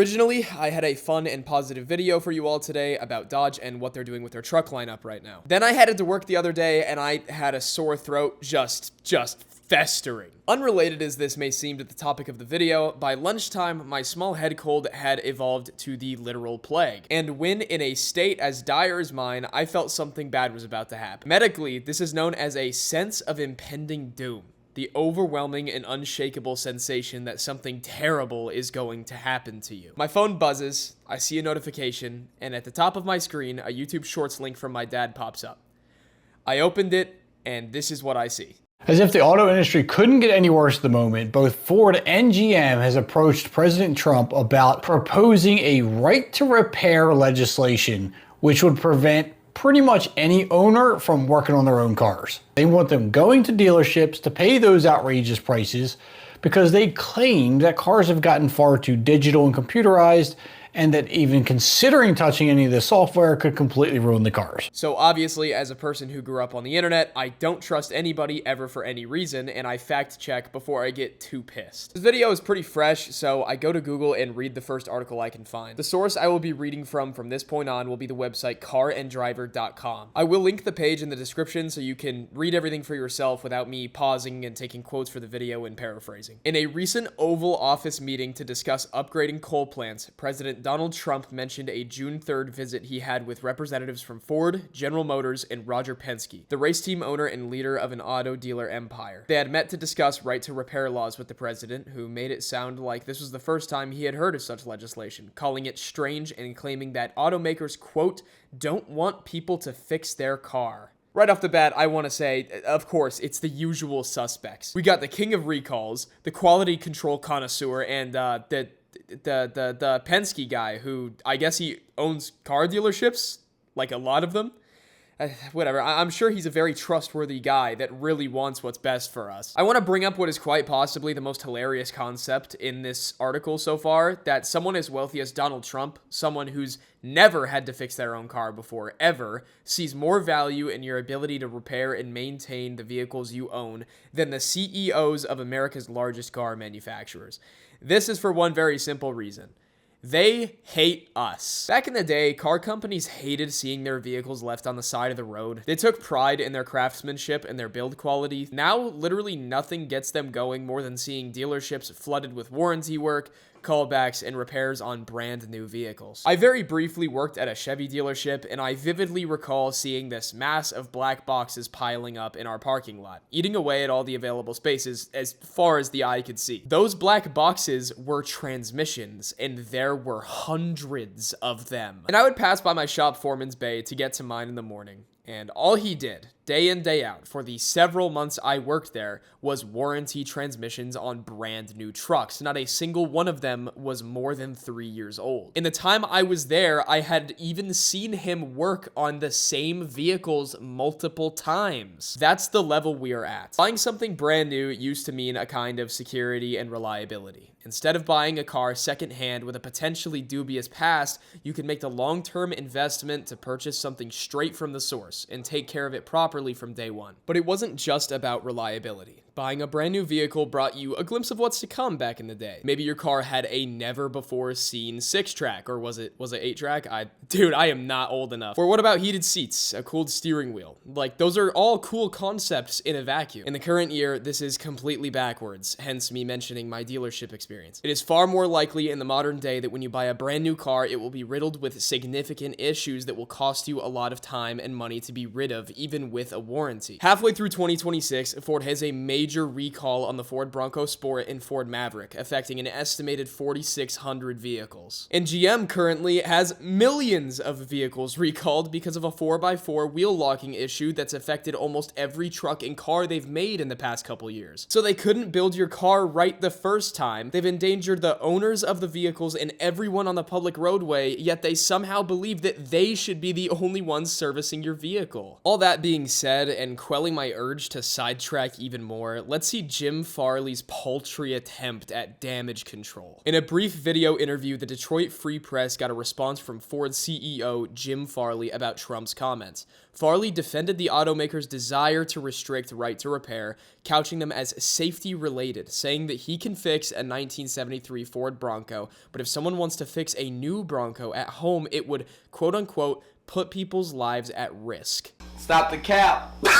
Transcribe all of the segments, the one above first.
Originally, I had a fun and positive video for you all today about Dodge and what they're doing with their truck lineup right now. Then I headed to work the other day and I had a sore throat just festering. Unrelated as this may seem to the topic of the video, by lunchtime, my small head cold had evolved to the literal plague. And when in a state as dire as mine, I felt something bad was about to happen. Medically, this is known as a sense of impending doom. The overwhelming and unshakable sensation that something terrible is going to happen to you. My phone buzzes, I see a notification, and at the top of my screen, a YouTube Shorts link from my dad pops up. I opened it, and this is what I see. As if the auto industry couldn't get any worse at the moment, both Ford and GM has approached President Trump about proposing a right to repair legislation, which would prevent pretty much any owner from working on their own cars. They want them going to dealerships to pay those outrageous prices because they claim that cars have gotten far too digital and computerized, and that even considering touching any of the software could completely ruin the cars. So obviously, as a person who grew up on the internet, I don't trust anybody ever for any reason, and I fact check before I get too pissed. This video is pretty fresh, so I go to Google and read the first article I can find. The source I will be reading from this point on will be the website caranddriver.com. I will link the page in the description so you can read everything for yourself without me pausing and taking quotes for the video and paraphrasing. In a recent Oval Office meeting to discuss upgrading coal plants, President Donald Trump mentioned a June 3rd visit he had with representatives from Ford, General Motors, and Roger Penske, the race team owner and leader of an auto dealer empire. They had met to discuss right to repair laws with the president, who made it sound like this was the first time he had heard of such legislation, calling it strange and claiming that automakers, quote, don't want people to fix their car. Right off the bat, I want to say, of course, it's the usual suspects. We got the king of recalls, the quality control connoisseur, and the Penske guy who, I guess he owns car dealerships, like a lot of them. Whatever, I'm sure he's a very trustworthy guy that really wants what's best for us. I want to bring up what is quite possibly the most hilarious concept in this article so far, that someone as wealthy as Donald Trump, someone who's never had to fix their own car before, ever, sees more value in your ability to repair and maintain the vehicles you own than the CEOs of America's largest car manufacturers. This is for one very simple reason. They hate us. Back in the day, car companies hated seeing their vehicles left on the side of the road. They took pride in their craftsmanship and their build quality. Now, literally nothing gets them going more than seeing dealerships flooded with warranty work, callbacks, and repairs on brand new vehicles. I very briefly worked at a Chevy dealership, and I vividly recall seeing this mass of black boxes piling up in our parking lot, eating away at all the available spaces as far as the eye could see. Those black boxes were transmissions, and there were hundreds of them. And I would pass by my shop foreman's bay to get to mine in the morning. And all he did, day in, day out, for the several months I worked there, was warranty transmissions on brand new trucks. Not a single one of them was more than 3 years old. In the time I was there, I had even seen him work on the same vehicles multiple times. That's the level we are at. Buying something brand new used to mean a kind of security and reliability. Instead of buying a car secondhand with a potentially dubious past, you can make the long-term investment to purchase something straight from the source and take care of it properly from day one. But it wasn't just about reliability. Buying a brand new vehicle brought you a glimpse of what's to come back in the day. Maybe your car had a never-before-seen 6-track, or was it 8-track? Dude, I am not old enough. Or what about heated seats, a cooled steering wheel? Like, those are all cool concepts in a vacuum. In the current year, this is completely backwards, hence me mentioning my dealership experience. It is far more likely in the modern day that when you buy a brand new car, it will be riddled with significant issues that will cost you a lot of time and money to be rid of, even with a warranty. Halfway through 2026, Ford has a major recall on the Ford Bronco Sport and Ford Maverick, affecting an estimated 4,600 vehicles. And GM currently has millions of vehicles recalled because of a 4x4 wheel locking issue that's affected almost every truck and car they've made in the past couple years. So they couldn't build your car right the first time. They've endangered the owners of the vehicles and everyone on the public roadway, yet they somehow believe that they should be the only ones servicing your vehicle. All that being said, and quelling my urge to sidetrack even more, more, let's see Jim Farley's paltry attempt at damage control. In a brief video interview, the Detroit Free Press got a response from Ford CEO Jim Farley about Trump's comments. Farley defended the automaker's desire to restrict right to repair, couching them as safety-related, saying that he can fix a 1973 Ford Bronco, but if someone wants to fix a new Bronco at home, it would, quote-unquote, put people's lives at risk. Stop the cap. Stop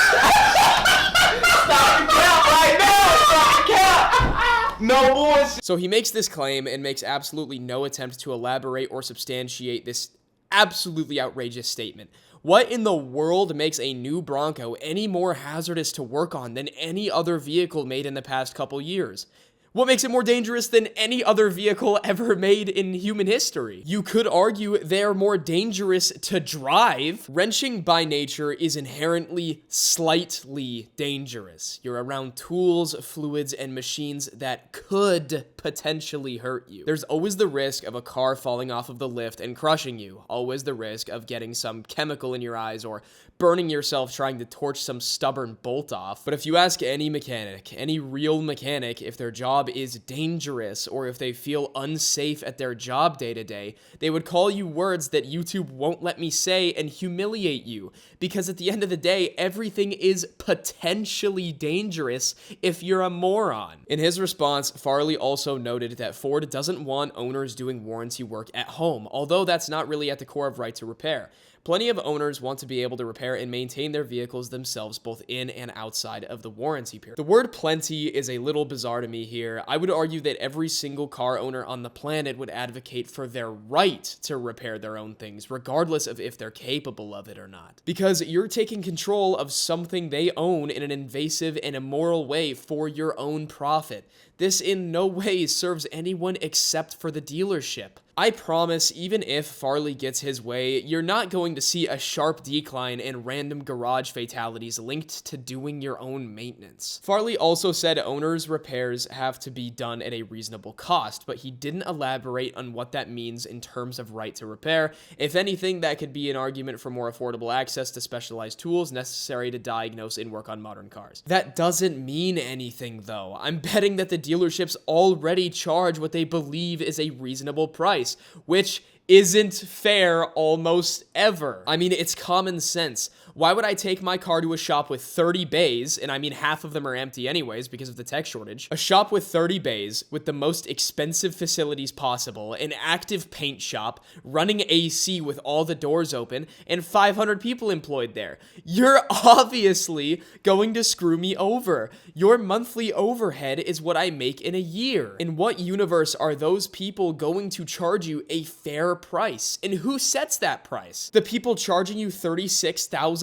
the cap right now. Stop the cap. No bullshit. So he makes this claim and makes absolutely no attempt to elaborate or substantiate this absolutely outrageous statement. What in the world makes a new Bronco any more hazardous to work on than any other vehicle made in the past couple years? What makes it more dangerous than any other vehicle ever made in human history? You could argue they're more dangerous to drive. Wrenching by nature is inherently slightly dangerous. You're around tools, fluids, and machines that could potentially hurt you. There's always the risk of a car falling off of the lift and crushing you. Always the risk of getting some chemical in your eyes or burning yourself trying to torch some stubborn bolt off. But if you ask any mechanic, any real mechanic, if their job is dangerous or if they feel unsafe at their job day to day, they would call you words that YouTube won't let me say and humiliate you. Because at the end of the day, everything is potentially dangerous if you're a moron. In his response, Farley also noted that Ford doesn't want owners doing warranty work at home, although that's not really at the core of right to repair. Plenty of owners want to be able to repair and maintain their vehicles themselves both in and outside of the warranty period. The word plenty is a little bizarre to me here. I would argue that every single car owner on the planet would advocate for their right to repair their own things, regardless of if they're capable of it or not. Because you're taking control of something they own in an invasive and immoral way for your own profit. This in no way serves anyone except for the dealership. I promise, even if Farley gets his way, you're not going to see a sharp decline in random garage fatalities linked to doing your own maintenance. Farley also said owners' repairs have to be done at a reasonable cost, but he didn't elaborate on what that means in terms of right to repair. If anything, that could be an argument for more affordable access to specialized tools necessary to diagnose and work on modern cars. That doesn't mean anything, though. I'm betting that the dealerships already charge what they believe is a reasonable price, which isn't fair almost ever. I mean, it's common sense. Why would I take my car to a shop with 30 bays, and I mean half of them are empty anyways because of the tech shortage, a shop with 30 bays, with the most expensive facilities possible, an active paint shop, running AC with all the doors open, and 500 people employed there? You're obviously going to screw me over. Your monthly overhead is what I make in a year. In what universe are those people going to charge you a fair price? And who sets that price? The people charging you $36,000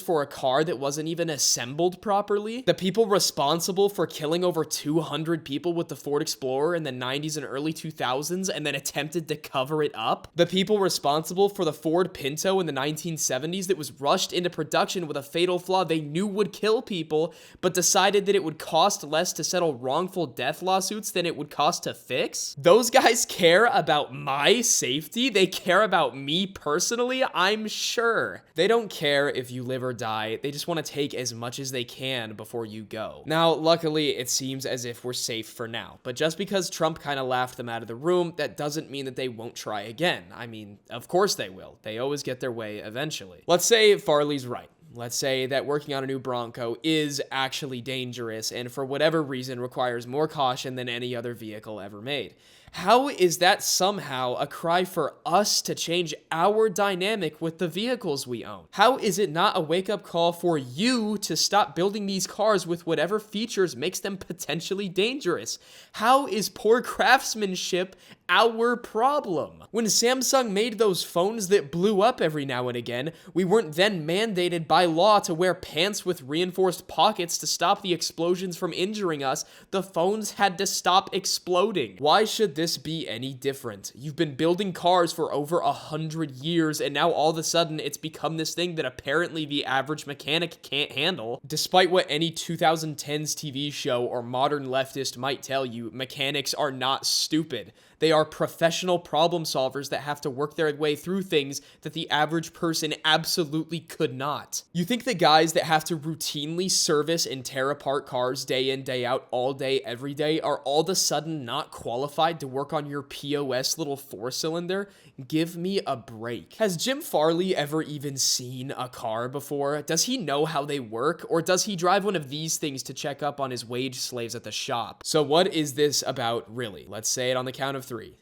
for a car that wasn't even assembled properly? The people responsible for killing over 200 people with the Ford Explorer in the 90s and early 2000s and then attempted to cover it up? The people responsible for the Ford Pinto in the 1970s that was rushed into production with a fatal flaw they knew would kill people, but decided that it would cost less to settle wrongful death lawsuits than it would cost to fix? Those guys care about my safety? They care about me personally? I'm sure. They don't care if you live or die. They just want to take as much as they can before you go. Now, luckily, it seems as if we're safe for now. But just because Trump kind of laughed them out of the room, that doesn't mean that they won't try again. I mean, of course they will. They always get their way eventually. Let's say Farley's right. Let's say that working on a new Bronco is actually dangerous and for whatever reason requires more caution than any other vehicle ever made. How is that somehow a cry for us to change our dynamic with the vehicles we own? How is it not a wake-up call for you to stop building these cars with whatever features makes them potentially dangerous? How is poor craftsmanship our problem? When Samsung made those phones that blew up every now and again, we weren't then mandated by law to wear pants with reinforced pockets to stop the explosions from injuring us. The phones had to stop exploding. Why should this be any different? You've been building cars for over 100 years, and now all of a sudden it's become this thing that apparently the average mechanic can't handle. Despite what any 2010s TV show or modern leftist might tell you, mechanics are not stupid. They are professional problem solvers that have to work their way through things that the average person absolutely could not. You think the guys that have to routinely service and tear apart cars day in, day out, all day, every day are all of a sudden not qualified to work on your POS little 4-cylinder? Give me a break. Has Jim Farley ever even seen a car before? Does he know how they work? Or does he drive one of these things to check up on his wage slaves at the shop? So what is this about really? Let's say it on the count of 3.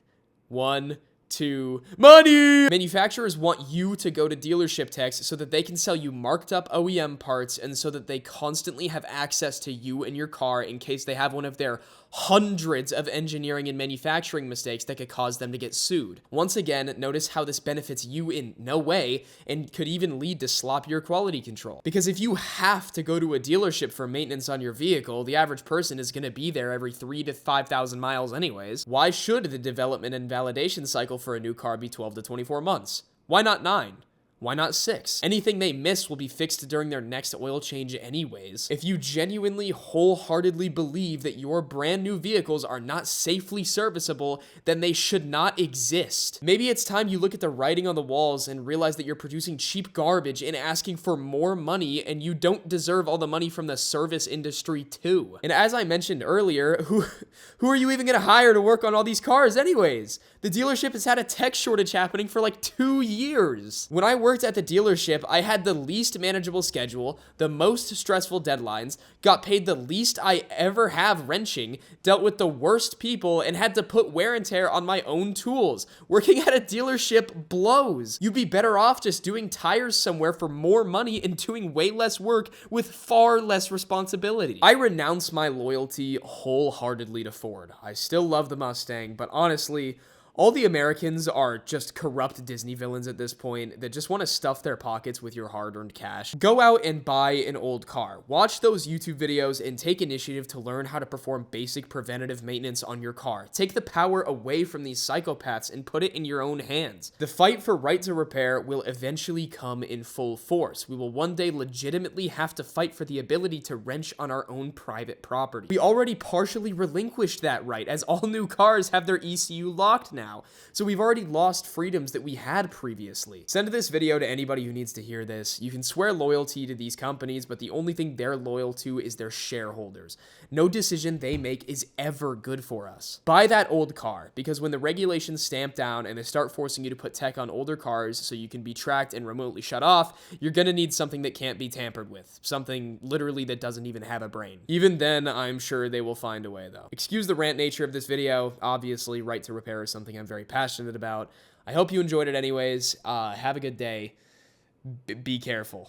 1, 2, money! Manufacturers want you to go to dealership techs so that they can sell you marked up OEM parts and so that they constantly have access to you and your car in case they have one of their hundreds of engineering and manufacturing mistakes that could cause them to get sued. Once again, notice how this benefits you in no way and could even lead to sloppier quality control. Because if you have to go to a dealership for maintenance on your vehicle, the average person is going to be there every 3,000 to 5,000 miles anyways. Why should the development and validation cycle for a new car be 12 to 24 months? Why not 9? Why not 6? Anything they miss will be fixed during their next oil change anyways. If you genuinely, wholeheartedly believe that your brand new vehicles are not safely serviceable, then they should not exist. Maybe it's time you look at the writing on the walls and realize that you're producing cheap garbage and asking for more money, and you don't deserve all the money from the service industry too. And as I mentioned earlier, who are you even gonna hire to work on all these cars anyways? The dealership has had a tech shortage happening for like 2 years. When I worked at the dealership, I had the least manageable schedule, the most stressful deadlines, got paid the least I ever have wrenching, dealt with the worst people, and had to put wear and tear on my own tools. Working at a dealership blows. You'd be better off just doing tires somewhere for more money and doing way less work with far less responsibility. I renounce my loyalty wholeheartedly to Ford. I still love the Mustang, but honestly, all the Americans are just corrupt Disney villains at this point that just want to stuff their pockets with your hard-earned cash. Go out and buy an old car. Watch those YouTube videos and take initiative to learn how to perform basic preventative maintenance on your car. Take the power away from these psychopaths and put it in your own hands. The fight for right to repair will eventually come in full force. We will one day legitimately have to fight for the ability to wrench on our own private property. We already partially relinquished that right, as all new cars have their ECU locked now. So we've already lost freedoms that we had previously. Send this video to anybody who needs to hear this. You can swear loyalty to these companies, but the only thing they're loyal to is their shareholders. No decision they make is ever good for us. Buy that old car, because when the regulations stamp down and they start forcing you to put tech on older cars so you can be tracked and remotely shut off, you're gonna need something that can't be tampered with. Something literally that doesn't even have a brain. Even then, I'm sure they will find a way though. Excuse the rant nature of this video. Obviously, right to repair is something I'm very passionate about. I hope you enjoyed it anyways. Have a good day. Be careful.